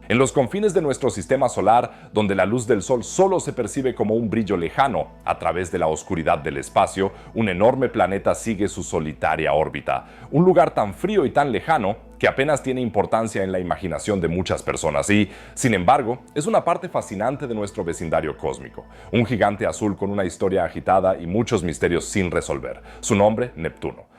En los confines de nuestro sistema solar, donde la luz del Sol solo se percibe como un brillo lejano a través de la oscuridad del espacio, un enorme planeta sigue su solitaria órbita. Un lugar tan frío y tan lejano que apenas tiene importancia en la imaginación de muchas personas y, sin embargo, es una parte fascinante de nuestro vecindario cósmico. Un gigante azul con una historia agitada y muchos misterios sin resolver. Su nombre, Neptuno.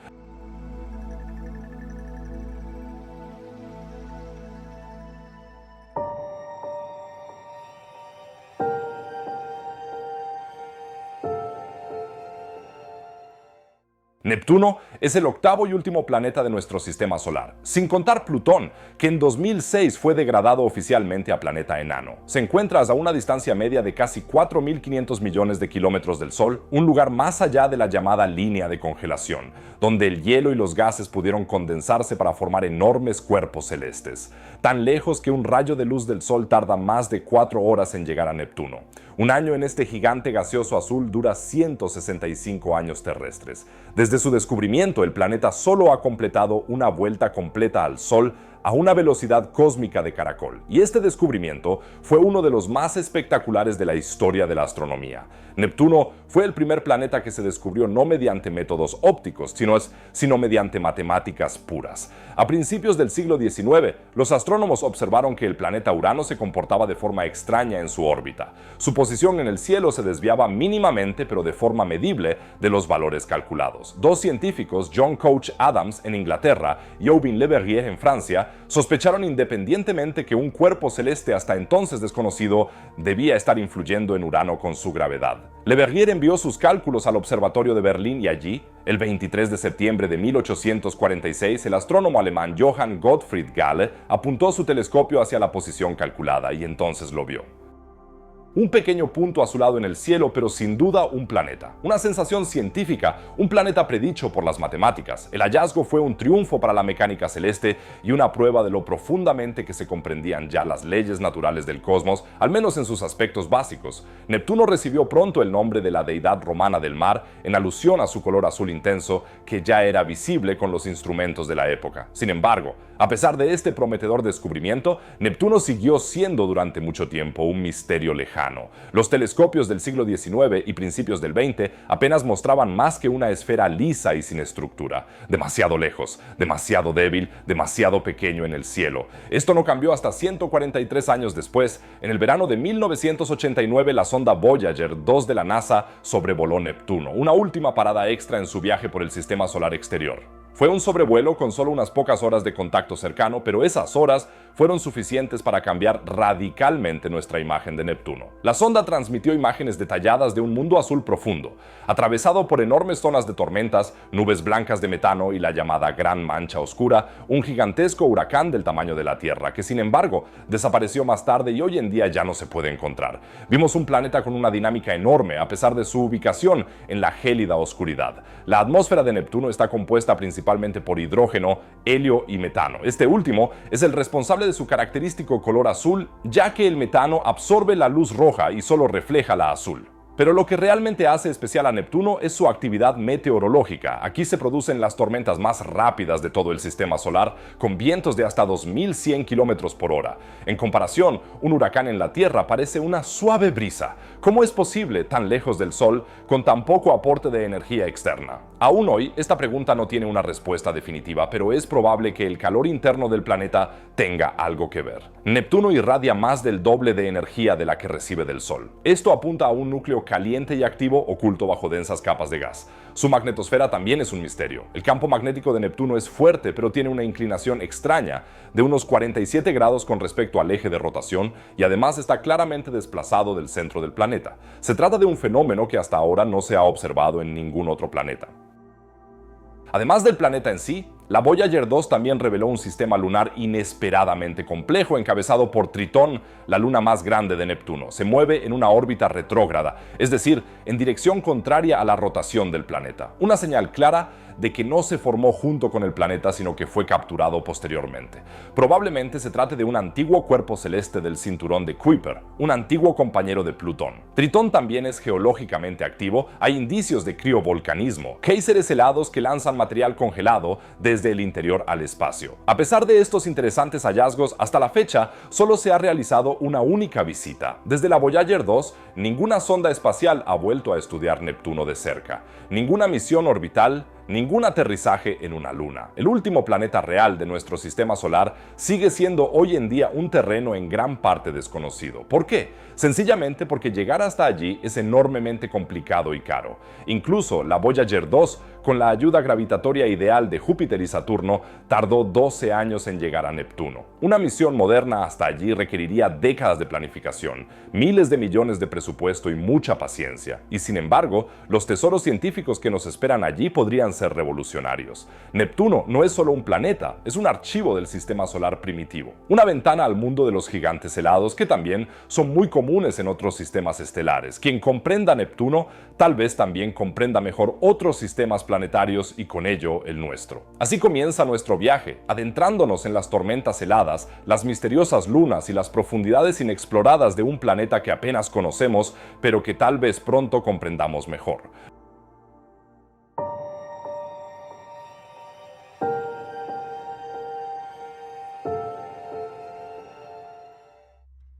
Neptuno es el octavo y último planeta de nuestro sistema solar, sin contar Plutón, que en 2006 fue degradado oficialmente a planeta enano. Se encuentra a una distancia media de casi 4.500 millones de kilómetros del Sol, un lugar más allá de la llamada línea de congelación, donde el hielo y los gases pudieron condensarse para formar enormes cuerpos celestes, tan lejos que un rayo de luz del Sol tarda más de 4 horas en llegar a Neptuno. Un año en este gigante gaseoso azul dura 165 años terrestres. Desde su descubrimiento, el planeta solo ha completado una vuelta completa al Sol a una velocidad cósmica de caracol, y este descubrimiento fue uno de los más espectaculares de la historia de la astronomía. Neptuno fue el primer planeta que se descubrió no mediante métodos ópticos, sino mediante matemáticas puras. A principios del siglo XIX, los astrónomos observaron que el planeta Urano se comportaba de forma extraña en su órbita. Su posición en el cielo se desviaba mínimamente, pero de forma medible, de los valores calculados. Dos científicos, John Couch Adams en Inglaterra y Aubin Le Verrier en Francia, sospecharon independientemente que un cuerpo celeste hasta entonces desconocido debía estar influyendo en Urano con su gravedad. Le Verrier envió sus cálculos al Observatorio de Berlín y allí, el 23 de septiembre de 1846, el astrónomo alemán Johann Gottfried Galle apuntó su telescopio hacia la posición calculada y entonces lo vio. Un pequeño punto azulado en el cielo, pero sin duda un planeta. Una sensación científica, un planeta predicho por las matemáticas. El hallazgo fue un triunfo para la mecánica celeste y una prueba de lo profundamente que se comprendían ya las leyes naturales del cosmos, al menos en sus aspectos básicos. Neptuno recibió pronto el nombre de la deidad romana del mar, en alusión a su color azul intenso, que ya era visible con los instrumentos de la época. Sin embargo, a pesar de este prometedor descubrimiento, Neptuno siguió siendo durante mucho tiempo un misterio lejano. Los telescopios del siglo XIX y principios del XX apenas mostraban más que una esfera lisa y sin estructura. Demasiado lejos, demasiado débil, demasiado pequeño en el cielo. Esto no cambió hasta 143 años después. En el verano de 1989, la sonda Voyager 2 de la NASA sobrevoló Neptuno, una última parada extra en su viaje por el sistema solar exterior. Fue un sobrevuelo con solo unas pocas horas de contacto cercano, pero esas horas fueron suficientes para cambiar radicalmente nuestra imagen de Neptuno. La sonda transmitió imágenes detalladas de un mundo azul profundo, atravesado por enormes zonas de tormentas, nubes blancas de metano y la llamada Gran Mancha Oscura, un gigantesco huracán del tamaño de la Tierra, que sin embargo desapareció más tarde y hoy en día ya no se puede encontrar. Vimos un planeta con una dinámica enorme, a pesar de su ubicación en la gélida oscuridad. La atmósfera de Neptuno está compuesta principalmente por hidrógeno, helio y metano. Este último es el responsable de su característico color azul, ya que el metano absorbe la luz roja y solo refleja la azul. Pero lo que realmente hace especial a Neptuno es su actividad meteorológica. Aquí se producen las tormentas más rápidas de todo el sistema solar, con vientos de hasta 2100 km por hora. En comparación, un huracán en la Tierra parece una suave brisa. ¿Cómo es posible, tan lejos del Sol, con tan poco aporte de energía externa? Aún hoy, esta pregunta no tiene una respuesta definitiva, pero es probable que el calor interno del planeta tenga algo que ver. Neptuno irradia más del doble de energía de la que recibe del Sol. Esto apunta a un núcleo caliente y activo oculto bajo densas capas de gas. Su magnetosfera también es un misterio. El campo magnético de Neptuno es fuerte, pero tiene una inclinación extraña de unos 47 grados con respecto al eje de rotación y además está claramente desplazado del centro del planeta. Se trata de un fenómeno que hasta ahora no se ha observado en ningún otro planeta. Además del planeta en sí, la Voyager 2 también reveló un sistema lunar inesperadamente complejo, encabezado por Tritón, la luna más grande de Neptuno. Se mueve en una órbita retrógrada, es decir, en dirección contraria a la rotación del planeta. Una señal clara de que no se formó junto con el planeta, sino que fue capturado posteriormente. Probablemente se trate de un antiguo cuerpo celeste del cinturón de Kuiper, un antiguo compañero de Plutón. Tritón también es geológicamente activo, hay indicios de criovolcanismo, géiseres helados que lanzan material congelado desde el interior al espacio. A pesar de estos interesantes hallazgos, hasta la fecha solo se ha realizado una única visita. Desde la Voyager 2, ninguna sonda espacial ha vuelto a estudiar Neptuno de cerca. Ninguna misión orbital, ningún aterrizaje en una luna. El último planeta real de nuestro sistema solar sigue siendo hoy en día un terreno en gran parte desconocido. ¿Por qué? Sencillamente porque llegar hasta allí es enormemente complicado y caro. Incluso la Voyager 2, con la ayuda gravitatoria ideal de Júpiter y Saturno, tardó 12 años en llegar a Neptuno. Una misión moderna hasta allí requeriría décadas de planificación, miles de millones de presupuesto y mucha paciencia. Y sin embargo, los tesoros científicos que nos esperan allí podrían ser revolucionarios. Neptuno no es solo un planeta, es un archivo del sistema solar primitivo. Una ventana al mundo de los gigantes helados que también son muy comunes en otros sistemas estelares. Quien comprenda Neptuno, tal vez también comprenda mejor otros sistemas planetarios y con ello el nuestro. Así comienza nuestro viaje, adentrándonos en las tormentas heladas, las misteriosas lunas y las profundidades inexploradas de un planeta que apenas conocemos, pero que tal vez pronto comprendamos mejor.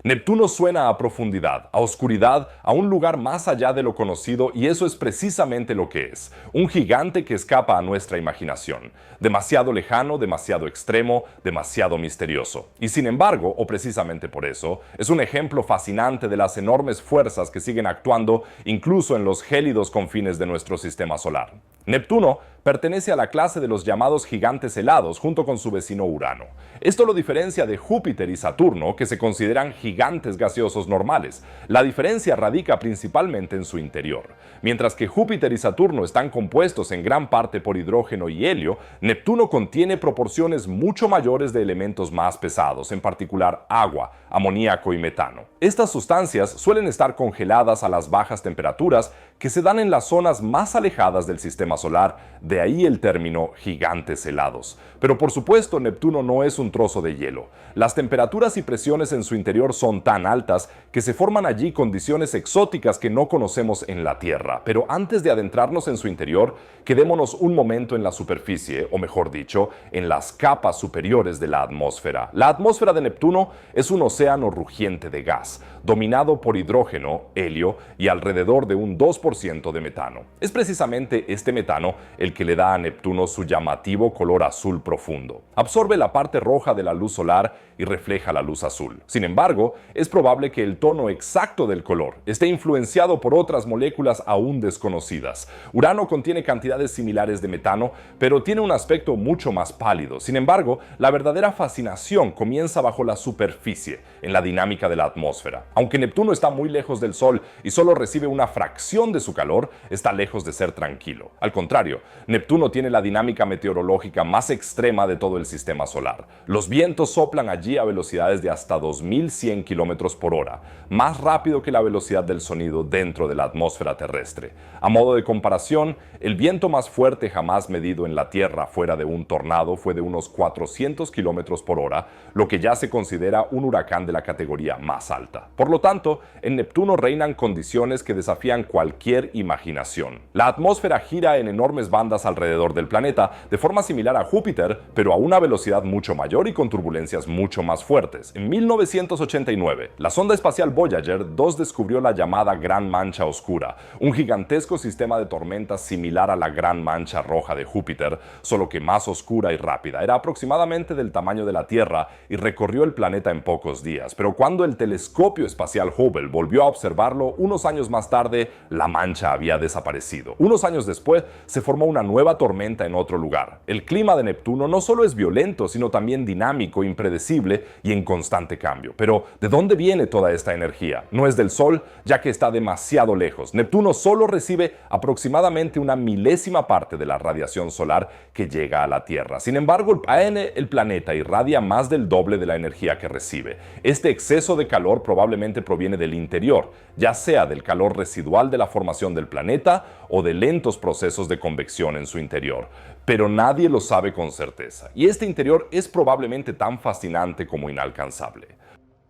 Neptuno suena a profundidad, a oscuridad, a un lugar más allá de lo conocido, y eso es precisamente lo que es, un gigante que escapa a nuestra imaginación, demasiado lejano, demasiado extremo, demasiado misterioso. Y sin embargo, o precisamente por eso, es un ejemplo fascinante de las enormes fuerzas que siguen actuando incluso en los gélidos confines de nuestro sistema solar. Neptuno pertenece a la clase de los llamados gigantes helados junto con su vecino Urano. Esto lo diferencia de Júpiter y Saturno, que se consideran gigantes gaseosos normales. La diferencia radica principalmente en su interior. Mientras que Júpiter y Saturno están compuestos en gran parte por hidrógeno y helio, Neptuno contiene proporciones mucho mayores de elementos más pesados, en particular agua, amoníaco y metano. Estas sustancias suelen estar congeladas a las bajas temperaturas que se dan en las zonas más alejadas del sistema solar, de ahí el término gigantes helados. Pero por supuesto, Neptuno no es un trozo de hielo. Las temperaturas y presiones en su interior son tan altas que se forman allí condiciones exóticas que no conocemos en la Tierra. Pero antes de adentrarnos en su interior, quedémonos un momento en la superficie, o mejor dicho, en las capas superiores de la atmósfera. La atmósfera de Neptuno es un océano rugiente de gas, dominado por hidrógeno, helio y alrededor de un 2% de metano. Es precisamente este metano el que le da a Neptuno su llamativo color azul profundo. Absorbe la parte roja de la luz solar y refleja la luz azul. Sin embargo, es probable que el tono exacto del color esté influenciado por otras moléculas aún desconocidas. Urano contiene cantidades similares de metano, pero tiene un aspecto mucho más pálido. Sin embargo, la verdadera fascinación comienza bajo la superficie, en la dinámica de la atmósfera. Aunque Neptuno está muy lejos del Sol y solo recibe una fracción de su calor, está lejos de ser tranquilo. Al contrario, Neptuno tiene la dinámica meteorológica más extrema de todo el sistema solar. Los vientos soplan allí a velocidades de hasta 2100 km por hora, más rápido que la velocidad del sonido dentro de la atmósfera terrestre. A modo de comparación, el viento más fuerte jamás medido en la Tierra fuera de un tornado fue de unos 400 km por hora, lo que ya se considera un huracán de la categoría más alta. Por lo tanto, en Neptuno reinan condiciones que desafían cualquier imaginación. La atmósfera gira en enormes bandas alrededor del planeta, de forma similar a Júpiter, pero a una velocidad mucho mayor y con turbulencias mucho más fuertes. En 1989, la sonda espacial Voyager 2 descubrió la llamada Gran Mancha Oscura, un gigantesco sistema de tormentas similar a la Gran Mancha Roja de Júpiter, solo que más oscura y rápida. Era aproximadamente del tamaño de la Tierra y recorrió el planeta en pocos días, pero cuando el telescopio espacial Hubble volvió a observarlo, unos años más tarde, la mancha había desaparecido. Unos años después, se formó una nueva tormenta en otro lugar. El clima de Neptuno no solo es violento, sino también dinámico, impredecible y en constante cambio. Pero, ¿de dónde viene toda esta energía? No es del Sol, ya que está demasiado lejos. Neptuno solo recibe aproximadamente una milésima parte de la radiación solar que llega a la Tierra. Sin embargo, el planeta irradia más del doble de la energía que recibe. Este exceso de calor probablemente proviene del interior, ya sea del calor residual de la formación del planeta o de lentos procesos de convección en su interior, pero nadie lo sabe con certeza, y este interior es probablemente tan fascinante como inalcanzable.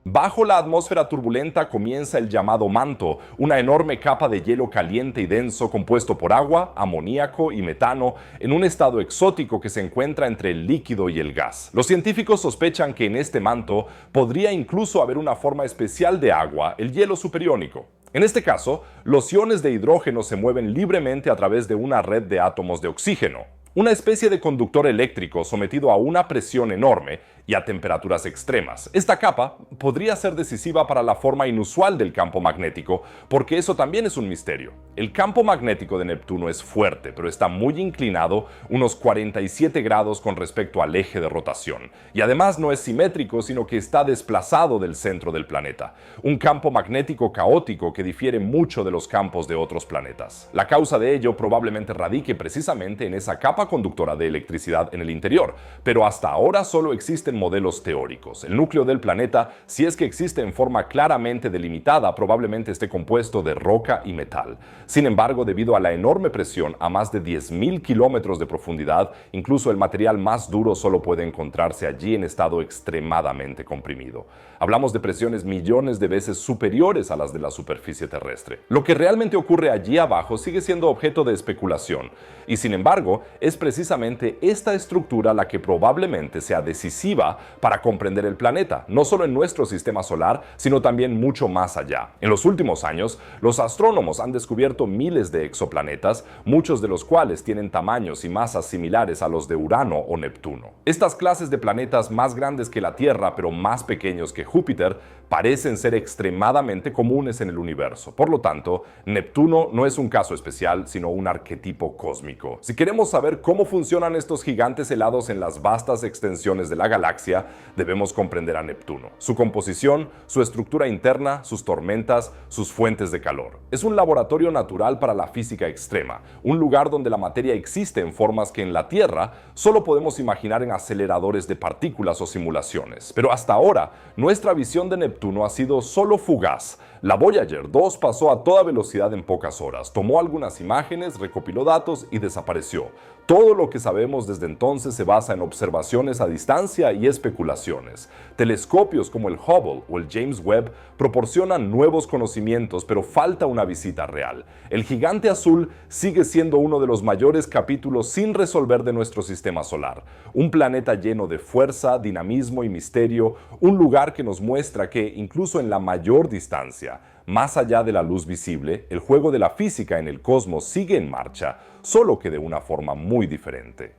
Bajo la atmósfera turbulenta comienza el llamado manto, una enorme capa de hielo caliente y denso compuesto por agua, amoníaco y metano en un estado exótico que se encuentra entre el líquido y el gas. Los científicos sospechan que en este manto podría incluso haber una forma especial de agua, el hielo superiónico. En este caso, los iones de hidrógeno se mueven libremente a través de una red de átomos de oxígeno, una especie de conductor eléctrico sometido a una presión enorme y a temperaturas extremas. Esta capa podría ser decisiva para la forma inusual del campo magnético, porque eso también es un misterio. El campo magnético de Neptuno es fuerte, pero está muy inclinado, unos 47 grados con respecto al eje de rotación, y además no es simétrico, sino que está desplazado del centro del planeta. Un campo magnético caótico que difiere mucho de los campos de otros planetas. La causa de ello probablemente radique precisamente en esa capa conductora de electricidad en el interior, pero hasta ahora solo existen modelos teóricos. El núcleo del planeta, si es que existe en forma claramente delimitada, probablemente esté compuesto de roca y metal. Sin embargo, debido a la enorme presión a más de 10.000 kilómetros de profundidad, incluso el material más duro solo puede encontrarse allí en estado extremadamente comprimido. Hablamos de presiones millones de veces superiores a las de la superficie terrestre. Lo que realmente ocurre allí abajo sigue siendo objeto de especulación, y sin embargo, es precisamente esta estructura la que probablemente sea decisiva para comprender el planeta, no solo en nuestro sistema solar, sino también mucho más allá. En los últimos años, los astrónomos han descubierto miles de exoplanetas, muchos de los cuales tienen tamaños y masas similares a los de Urano o Neptuno. Estas clases de planetas más grandes que la Tierra, pero más pequeños que Júpiter, parecen ser extremadamente comunes en el universo. Por lo tanto, Neptuno no es un caso especial, sino un arquetipo cósmico. Si queremos saber cómo funcionan estos gigantes helados en las vastas extensiones de la galaxia, debemos comprender a Neptuno, su composición, su estructura interna, sus tormentas, sus fuentes de calor. Es un laboratorio natural para la física extrema, un lugar donde la materia existe en formas que en la Tierra solo podemos imaginar en aceleradores de partículas o simulaciones. Pero hasta ahora, nuestra visión de Neptuno ha sido solo fugaz. La Voyager 2 pasó a toda velocidad en pocas horas, tomó algunas imágenes, recopiló datos y desapareció. Todo lo que sabemos desde entonces se basa en observaciones a distancia y especulaciones. Telescopios como el Hubble o el James Webb proporcionan nuevos conocimientos, pero falta una visita real. El gigante azul sigue siendo uno de los mayores capítulos sin resolver de nuestro sistema solar. Un planeta lleno de fuerza, dinamismo y misterio, un lugar que nos muestra que, incluso en la mayor distancia, más allá de la luz visible, el juego de la física en el cosmos sigue en marcha, solo que de una forma muy diferente.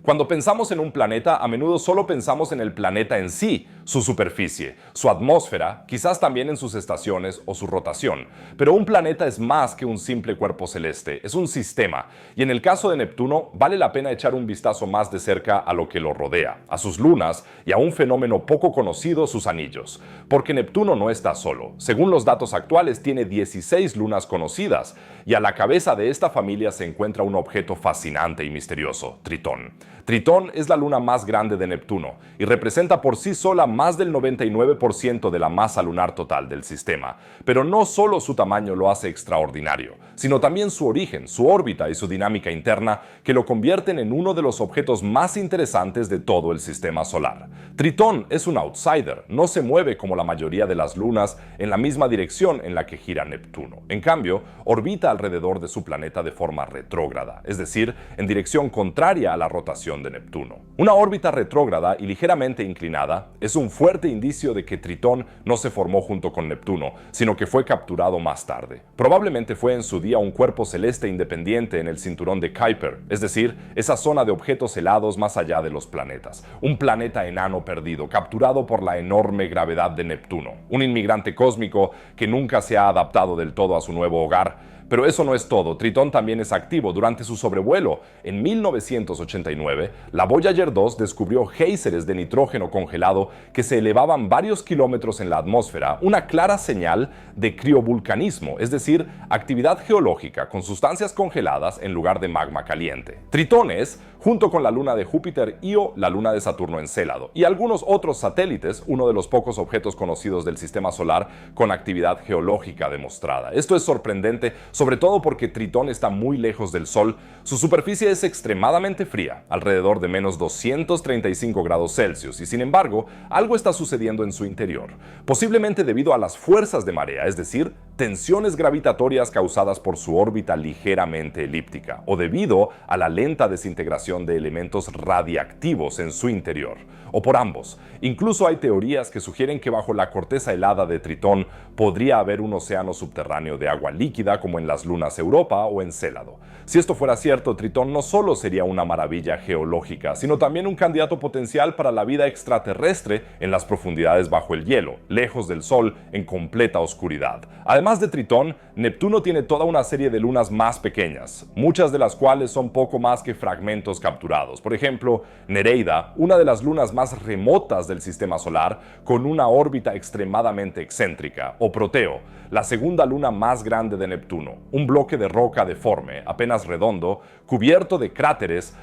Cuando pensamos en un planeta, a menudo solo pensamos en el planeta en sí, su superficie, su atmósfera, quizás también en sus estaciones o su rotación. Pero un planeta es más que un simple cuerpo celeste, es un sistema. Y en el caso de Neptuno, vale la pena echar un vistazo más de cerca a lo que lo rodea, a sus lunas y a un fenómeno poco conocido, sus anillos. Porque Neptuno no está solo. Según los datos actuales, tiene 16 lunas conocidas, y a la cabeza de esta familia se encuentra un objeto fascinante y misterioso, Tritón. Tritón es la luna más grande de Neptuno y representa por sí sola más del 99% de la masa lunar total del sistema. Pero no solo su tamaño lo hace extraordinario, sino también su origen, su órbita y su dinámica interna, que lo convierten en uno de los objetos más interesantes de todo el sistema solar. Tritón es un outsider, no se mueve como la mayoría de las lunas en la misma dirección en la que gira Neptuno. En cambio, orbita alrededor de su planeta de forma retrógrada, es decir, en dirección contraria a la rotación de Neptuno. Una órbita retrógrada y ligeramente inclinada es un fuerte indicio de que Tritón no se formó junto con Neptuno, sino que fue capturado más tarde. Probablemente fue en su día un cuerpo celeste independiente en el cinturón de Kuiper, es decir, esa zona de objetos helados más allá de los planetas. Un planeta enano perdido, capturado por la enorme gravedad de Neptuno. Un inmigrante cósmico que nunca se ha adaptado del todo a su nuevo hogar. Pero eso no es todo, Tritón también es activo. Durante su sobrevuelo, en 1989, la Voyager 2 descubrió géiseres de nitrógeno congelado que se elevaban varios kilómetros en la atmósfera, una clara señal de criovulcanismo, es decir, actividad geológica con sustancias congeladas en lugar de magma caliente. Tritones, junto con la luna de Júpiter Io, la luna de Saturno Encélado, y algunos otros satélites, uno de los pocos objetos conocidos del sistema solar con actividad geológica demostrada. Esto es sorprendente, sobre todo porque Tritón está muy lejos del Sol, su superficie es extremadamente fría, alrededor de menos 235 grados Celsius, y sin embargo, algo está sucediendo en su interior, posiblemente debido a las fuerzas de marea, es decir, tensiones gravitatorias causadas por su órbita ligeramente elíptica, o debido a la lenta desintegración de elementos radiactivos en su interior, o por ambos. Incluso hay teorías que sugieren que bajo la corteza helada de Tritón podría haber un océano subterráneo de agua líquida como en las lunas Europa o Encélado. Si esto fuera cierto, Tritón no solo sería una maravilla geológica, sino también un candidato potencial para la vida extraterrestre en las profundidades bajo el hielo, lejos del Sol, en completa oscuridad. Además de Tritón, Neptuno tiene toda una serie de lunas más pequeñas, muchas de las cuales son poco más que fragmentos capturados. Por ejemplo, Nereida, una de las lunas más remotas del sistema solar, con una órbita extremadamente excéntrica, o Proteo, la segunda luna más grande de Neptuno, un bloque de roca deforme, apenas redondo, cubierto de cráteres.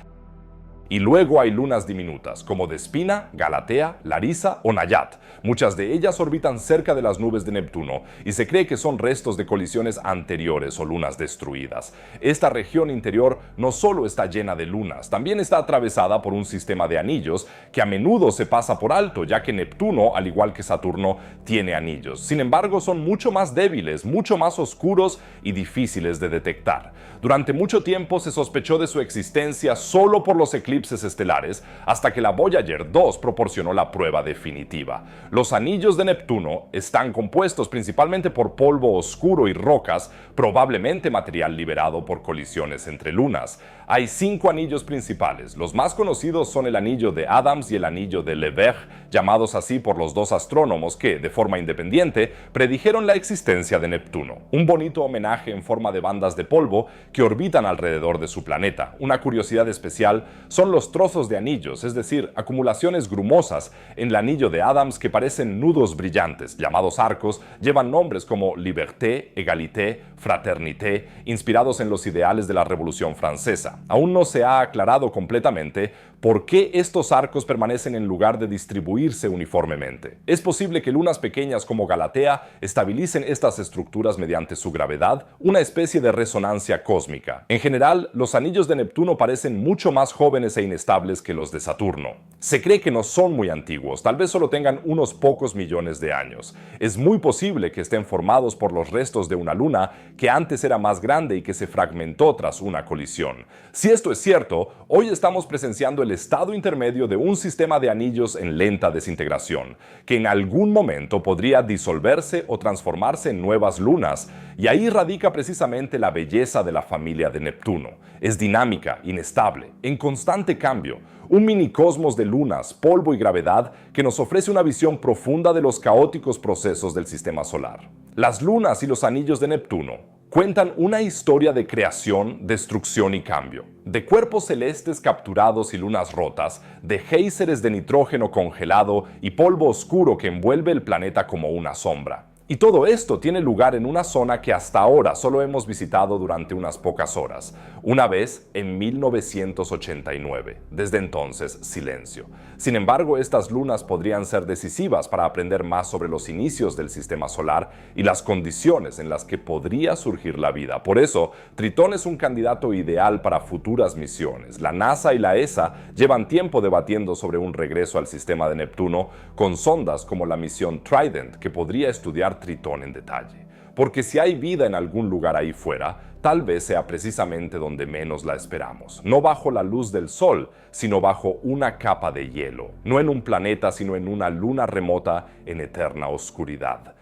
Y luego hay lunas diminutas, como Despina, Galatea, Larisa o Nayat. Muchas de ellas orbitan cerca de las nubes de Neptuno y se cree que son restos de colisiones anteriores o lunas destruidas. Esta región interior no solo está llena de lunas, también está atravesada por un sistema de anillos que a menudo se pasa por alto, ya que Neptuno, al igual que Saturno, tiene anillos. Sin embargo, son mucho más débiles, mucho más oscuros y difíciles de detectar. Durante mucho tiempo se sospechó de su existencia solo por los eclipses estelares, hasta que la Voyager 2 proporcionó la prueba definitiva. Los anillos de Neptuno están compuestos principalmente por polvo oscuro y rocas, probablemente material liberado por colisiones entre lunas. Hay 5 anillos principales. Los más conocidos son el anillo de Adams y el anillo de Le Verre, llamados así por los dos astrónomos que, de forma independiente, predijeron la existencia de Neptuno. Un bonito homenaje en forma de bandas de polvo que orbitan alrededor de su planeta. Una curiosidad especial son los trozos de anillos, es decir, acumulaciones grumosas en el anillo de Adams que parecen nudos brillantes, llamados arcos, llevan nombres como Liberté, Égalité, Fraternité, inspirados en los ideales de la Revolución Francesa. Aún no se ha aclarado completamente por qué estos arcos permanecen en lugar de distribuirse uniformemente. Es posible que lunas pequeñas como Galatea estabilicen estas estructuras mediante su gravedad, una especie de resonancia cósmica. En general, los anillos de Neptuno parecen mucho más jóvenes e inestables que los de Saturno. Se cree que no son muy antiguos, tal vez solo tengan unos pocos millones de años. Es muy posible que estén formados por los restos de una luna que antes era más grande y que se fragmentó tras una colisión. Si esto es cierto, hoy estamos presenciando el estado intermedio de un sistema de anillos en lenta desintegración, que en algún momento podría disolverse o transformarse en nuevas lunas, y ahí radica precisamente la belleza de la familia de Neptuno. Es dinámica, inestable, en constante cambio, un minicosmos de lunas, polvo y gravedad que nos ofrece una visión profunda de los caóticos procesos del sistema solar. Las lunas y los anillos de Neptuno cuentan una historia de creación, destrucción y cambio, de cuerpos celestes capturados y lunas rotas, de géiseres de nitrógeno congelado y polvo oscuro que envuelve el planeta como una sombra. Y todo esto tiene lugar en una zona que hasta ahora solo hemos visitado durante unas pocas horas, una vez en 1989. Desde entonces, silencio. Sin embargo, estas lunas podrían ser decisivas para aprender más sobre los inicios del sistema solar y las condiciones en las que podría surgir la vida. Por eso, Tritón es un candidato ideal para futuras misiones. La NASA y la ESA llevan tiempo debatiendo sobre un regreso al sistema de Neptuno con sondas como la misión Trident, que podría estudiar Tritón en detalle. Porque si hay vida en algún lugar ahí fuera, tal vez sea precisamente donde menos la esperamos. No bajo la luz del sol, sino bajo una capa de hielo. No en un planeta, sino en una luna remota en eterna oscuridad.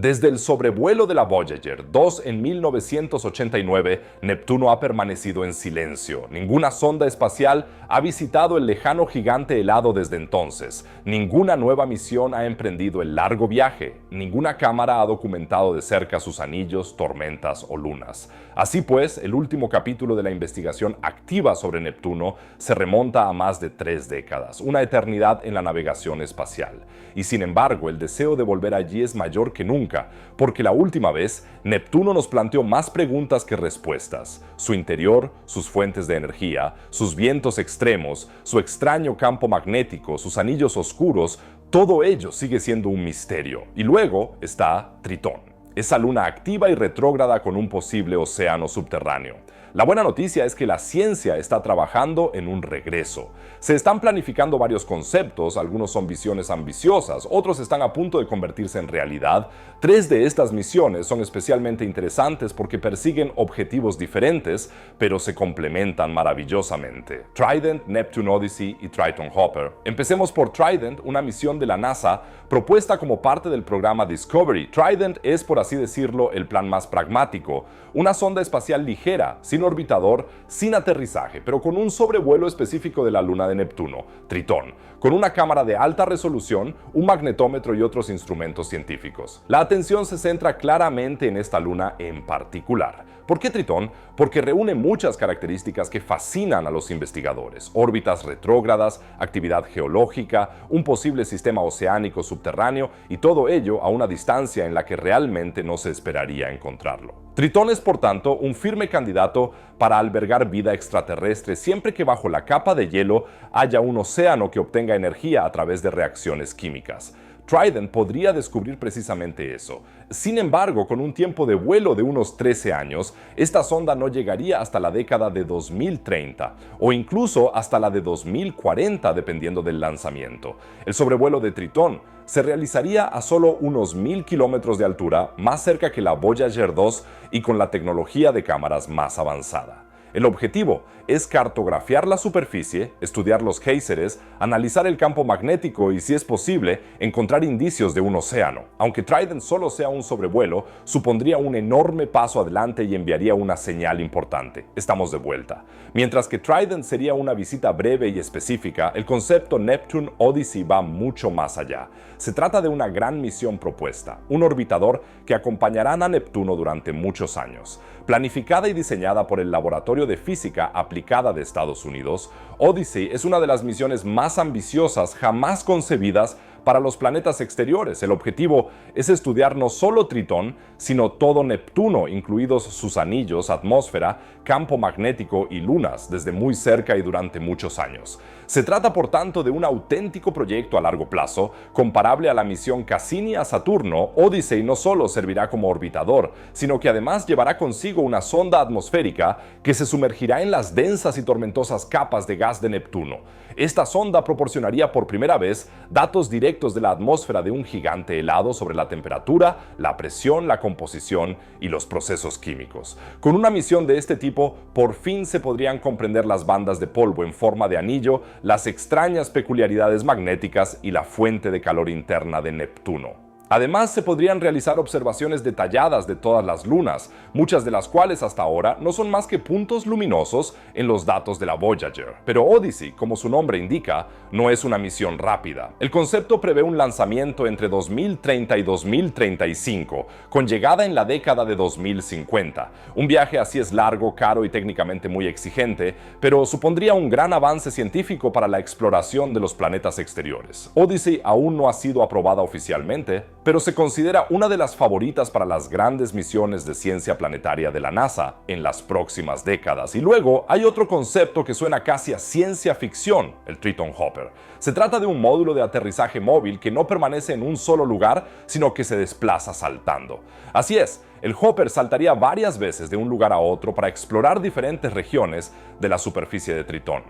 Desde el sobrevuelo de la Voyager 2 en 1989, Neptuno ha permanecido en silencio. Ninguna sonda espacial ha visitado el lejano gigante helado desde entonces. Ninguna nueva misión ha emprendido el largo viaje. Ninguna cámara ha documentado de cerca sus anillos, tormentas o lunas. Así pues, el último capítulo de la investigación activa sobre Neptuno se remonta a más de 3 décadas, una eternidad en la navegación espacial. Y sin embargo, el deseo de volver allí es mayor que nunca, porque la última vez, Neptuno nos planteó más preguntas que respuestas. Su interior, sus fuentes de energía, sus vientos extremos, su extraño campo magnético, sus anillos oscuros, todo ello sigue siendo un misterio. Y luego está Tritón, esa luna activa y retrógrada con un posible océano subterráneo. La buena noticia es que la ciencia está trabajando en un regreso. Se están planificando varios conceptos, algunos son visiones ambiciosas, otros están a punto de convertirse en realidad. 3 de estas misiones son especialmente interesantes porque persiguen objetivos diferentes, pero se complementan maravillosamente. Trident, Neptune Odyssey y Triton Hopper. Empecemos por Trident, una misión de la NASA propuesta como parte del programa Discovery. Trident es, por así decirlo, el plan más pragmático. Una sonda espacial ligera, sin orbitador, sin aterrizaje, pero con un sobrevuelo específico de la luna de Neptuno, Tritón, con una cámara de alta resolución, un magnetómetro y otros instrumentos científicos. La atención se centra claramente en esta luna en particular. ¿Por qué Tritón? Porque reúne muchas características que fascinan a los investigadores. Órbitas retrógradas, actividad geológica, un posible sistema oceánico subterráneo y todo ello a una distancia en la que realmente no se esperaría encontrarlo. Tritón es, por tanto, un firme candidato para albergar vida extraterrestre siempre que bajo la capa de hielo haya un océano que obtenga energía a través de reacciones químicas. Trident podría descubrir precisamente eso. Sin embargo, con un tiempo de vuelo de unos 13 años, esta sonda no llegaría hasta la década de 2030 o incluso hasta la de 2040 dependiendo del lanzamiento. El sobrevuelo de Tritón se realizaría a solo unos 1000 kilómetros de altura, más cerca que la Voyager 2 y con la tecnología de cámaras más avanzada. El objetivo es cartografiar la superficie, estudiar los géiseres, analizar el campo magnético y, si es posible, encontrar indicios de un océano. Aunque Trident solo sea un sobrevuelo, supondría un enorme paso adelante y enviaría una señal importante. Estamos de vuelta. Mientras que Trident sería una visita breve y específica, el concepto Neptune Odyssey va mucho más allá. Se trata de una gran misión propuesta, un orbitador que acompañará a Neptuno durante muchos años. Planificada y diseñada por el Laboratorio de Física Aplicada de Estados Unidos, Odyssey es una de las misiones más ambiciosas jamás concebidas para los planetas exteriores. El objetivo es estudiar no solo Tritón, sino todo Neptuno, incluidos sus anillos, atmósfera, campo magnético y lunas, desde muy cerca y durante muchos años. Se trata, por tanto, de un auténtico proyecto a largo plazo, comparable a la misión Cassini a Saturno. Odyssey no solo servirá como orbitador, sino que además llevará consigo una sonda atmosférica que se sumergirá en las densas y tormentosas capas de gas de Neptuno. Esta sonda proporcionaría por primera vez datos directos de la atmósfera de un gigante helado sobre la temperatura, la presión, la composición y los procesos químicos. Con una misión de este tipo, por fin se podrían comprender las bandas de polvo en forma de anillo, las extrañas peculiaridades magnéticas y la fuente de calor interna de Neptuno. Además, se podrían realizar observaciones detalladas de todas las lunas, muchas de las cuales hasta ahora no son más que puntos luminosos en los datos de la Voyager. Pero Odyssey, como su nombre indica, no es una misión rápida. El concepto prevé un lanzamiento entre 2030 y 2035, con llegada en la década de 2050. Un viaje así es largo, caro y técnicamente muy exigente, pero supondría un gran avance científico para la exploración de los planetas exteriores. Odyssey aún no ha sido aprobada oficialmente, pero se considera una de las favoritas para las grandes misiones de ciencia planetaria de la NASA en las próximas décadas. Y luego hay otro concepto que suena casi a ciencia ficción, el Triton Hopper. Se trata de un módulo de aterrizaje móvil que no permanece en un solo lugar, sino que se desplaza saltando. Así es, el Hopper saltaría varias veces de un lugar a otro para explorar diferentes regiones de la superficie de Tritón.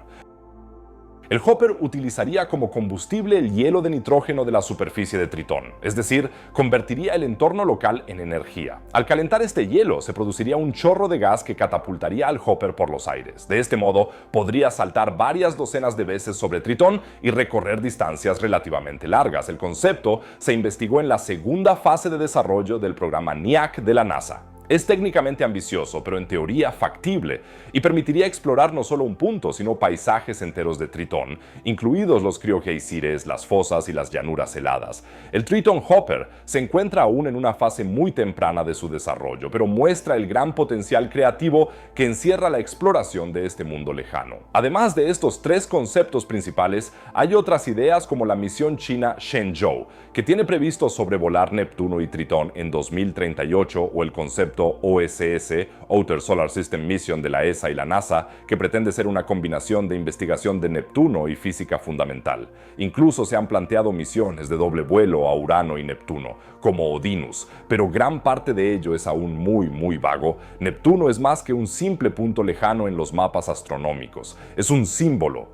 El Hopper utilizaría como combustible el hielo de nitrógeno de la superficie de Tritón, es decir, convertiría el entorno local en energía. Al calentar este hielo, se produciría un chorro de gas que catapultaría al Hopper por los aires. De este modo, podría saltar varias docenas de veces sobre Tritón y recorrer distancias relativamente largas. El concepto se investigó en la segunda fase de desarrollo del programa NIAC de la NASA. Es técnicamente ambicioso, pero en teoría factible, y permitiría explorar no solo un punto, sino paisajes enteros de Tritón, incluidos los criogeysires, las fosas y las llanuras heladas. El Triton Hopper se encuentra aún en una fase muy temprana de su desarrollo, pero muestra el gran potencial creativo que encierra la exploración de este mundo lejano. Además de estos tres conceptos principales, hay otras ideas como la misión china Shenzhou, que tiene previsto sobrevolar Neptuno y Tritón en 2038, o el concepto OSS, Outer Solar System Mission de la ESA y la NASA, que pretende ser una combinación de investigación de Neptuno y física fundamental. Incluso se han planteado misiones de doble vuelo a Urano y Neptuno, como Odinus, pero gran parte de ello es aún muy vago. Neptuno es más que un simple punto lejano en los mapas astronómicos. Es un símbolo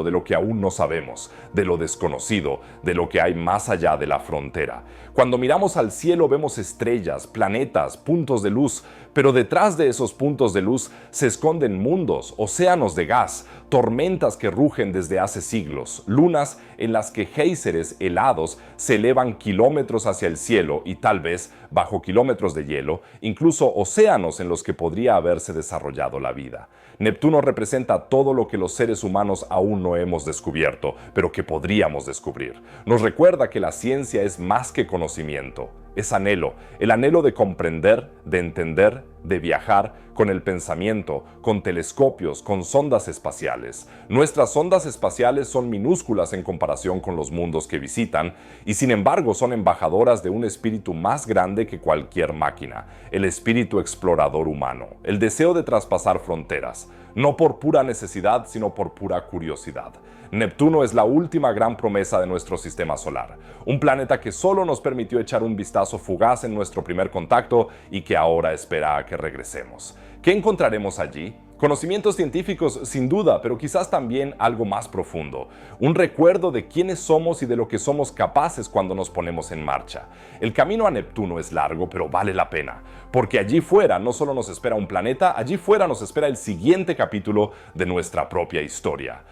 de lo que aún no sabemos, de lo desconocido, de lo que hay más allá de la frontera. Cuando miramos al cielo vemos estrellas, planetas, puntos de luz, pero detrás de esos puntos de luz se esconden mundos, océanos de gas, tormentas que rugen desde hace siglos, lunas en las que géiseres helados se elevan kilómetros hacia el cielo y tal vez, bajo kilómetros de hielo, incluso océanos en los que podría haberse desarrollado la vida. Neptuno representa todo lo que los seres humanos aún no hemos descubierto, pero que podríamos descubrir. Nos recuerda que la ciencia es más que conocimiento. Es anhelo, el anhelo de comprender, de entender, de viajar con el pensamiento, con telescopios, con sondas espaciales. Nuestras sondas espaciales son minúsculas en comparación con los mundos que visitan y sin embargo son embajadoras de un espíritu más grande que cualquier máquina, el espíritu explorador humano, el deseo de traspasar fronteras, no por pura necesidad sino por pura curiosidad. Neptuno es la última gran promesa de nuestro sistema solar, un planeta que solo nos permitió echar un vistazo fugaz en nuestro primer contacto y que ahora espera a que regresemos. ¿Qué encontraremos allí? Conocimientos científicos sin duda, pero quizás también algo más profundo. Un recuerdo de quiénes somos y de lo que somos capaces cuando nos ponemos en marcha. El camino a Neptuno es largo, pero vale la pena. Porque allí fuera no solo nos espera un planeta, allí fuera nos espera el siguiente capítulo de nuestra propia historia.